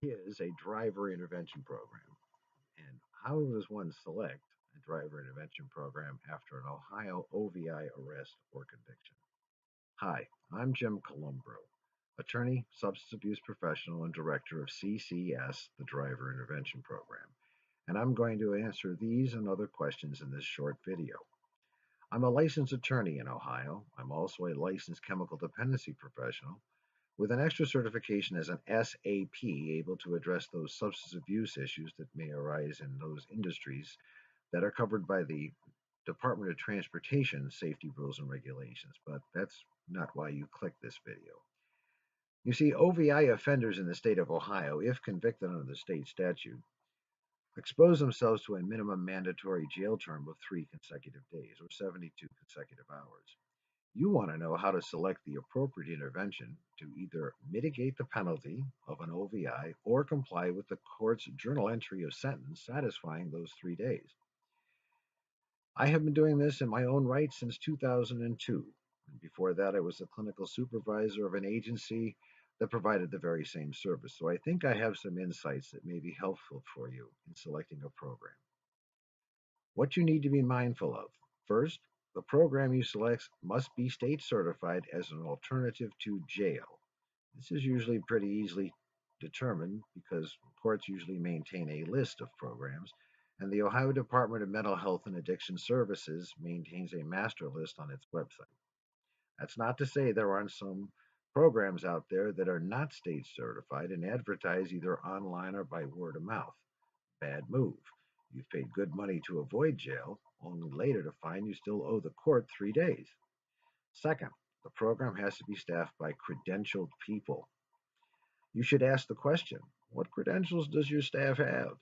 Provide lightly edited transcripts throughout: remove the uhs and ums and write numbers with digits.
is a driver intervention program. And how does one select a driver intervention program after an Ohio OVI arrest or conviction? Hi, I'm Jim Columbro, attorney, substance abuse professional, and director of CCS, the Driver Intervention Program. And I'm going to answer these and other questions in this short video. I'm a licensed attorney in Ohio. I'm also a licensed chemical dependency professional with an extra certification as an SAP, able to address those substance abuse issues that may arise in those industries that are covered by the Department of Transportation safety rules and regulations. But that's not why you clicked this video. You see, OVI offenders in the state of Ohio, if convicted under the state statute, expose themselves to a minimum mandatory jail term of 3 consecutive days or 72 consecutive hours. You want to know how to select the appropriate intervention to either mitigate the penalty of an OVI or comply with the court's journal entry of sentence satisfying those 3 days. I have been doing this in my own right since 2002. And before that, I was the clinical supervisor of an agency that provided the very same service. So I think I have some insights that may be helpful for you in selecting a program. What you need to be mindful of. First, the program you select must be state certified as an alternative to jail. This is usually pretty easily determined because courts usually maintain a list of programs, and the Ohio Department of Mental Health and Addiction Services maintains a master list on its website. That's not to say there aren't some programs out there that are not state certified and advertise either online or by word of mouth. Bad move. You've paid good money to avoid jail, only later to find you still owe the court 3 days. Second, the program has to be staffed by credentialed people. You should ask the question, what credentials does your staff have?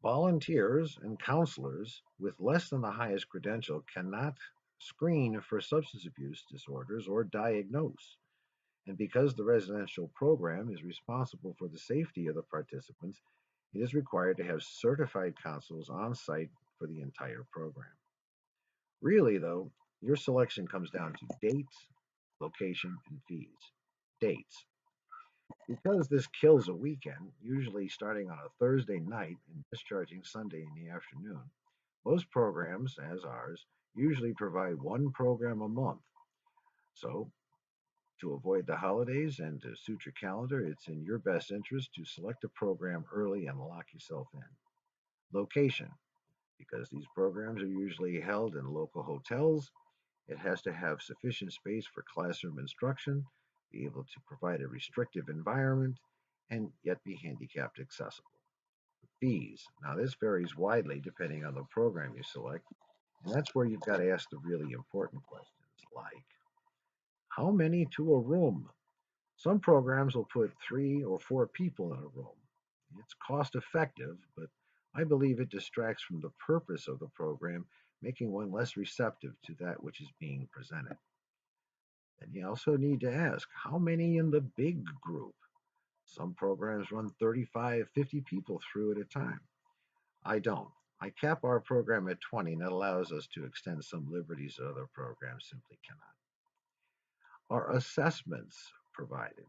Volunteers and counselors with less than the highest credential cannot screen for substance abuse disorders or diagnose. And because the residential program is responsible for the safety of the participants, it is required to have certified counselors on site for the entire program. Really, though, your selection comes down to dates, location, and fees. Dates. Because this kills a weekend, usually starting on a Thursday night and discharging Sunday in the afternoon, most programs, as ours, usually provide one program a month. So, to avoid the holidays and to suit your calendar, it's in your best interest to select a program early and lock yourself in. Location. Because these programs are usually held in local hotels, it has to have sufficient space for classroom instruction, be able to provide a restrictive environment, and yet be handicapped accessible. Fees. Now, this varies widely depending on the program you select, and that's where you've got to ask the really important questions like how many to a room? Some programs will put 3 or 4 people in a room. It's cost effective, but I believe it distracts from the purpose of the program, making one less receptive to that which is being presented. And you also need to ask how many in the big group? Some programs run 35, 50 people through at a time. I don't. I cap our program at 20, and that allows us to extend some liberties that other programs simply cannot. Are assessments provided?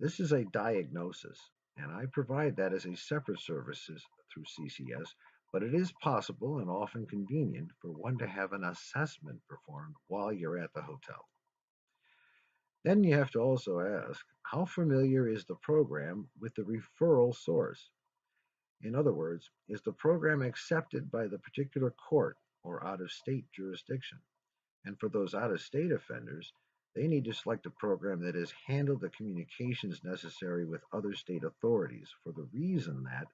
This is a diagnosis, and I provide that as a separate services through CCS, but it is possible and often convenient for one to have an assessment performed while you're at the hotel. Then you have to also ask, how familiar is the program with the referral source? In other words, is the program accepted by the particular court or out of state jurisdiction? And for those out of state offenders, they need to select a program that has handled the communications necessary with other state authorities for the reason that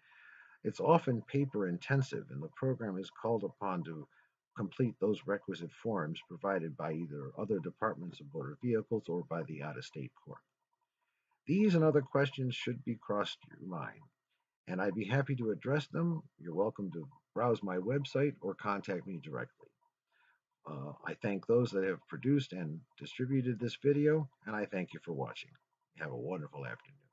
it's often paper intensive and the program is called upon to complete those requisite forms provided by either other departments of motor vehicles or by the out of state court. These and other questions should be crossed your mind, and I'd be happy to address them. You're welcome to browse my website or contact me directly. I thank those that have produced and distributed this video, and I thank you for watching. Have a wonderful afternoon.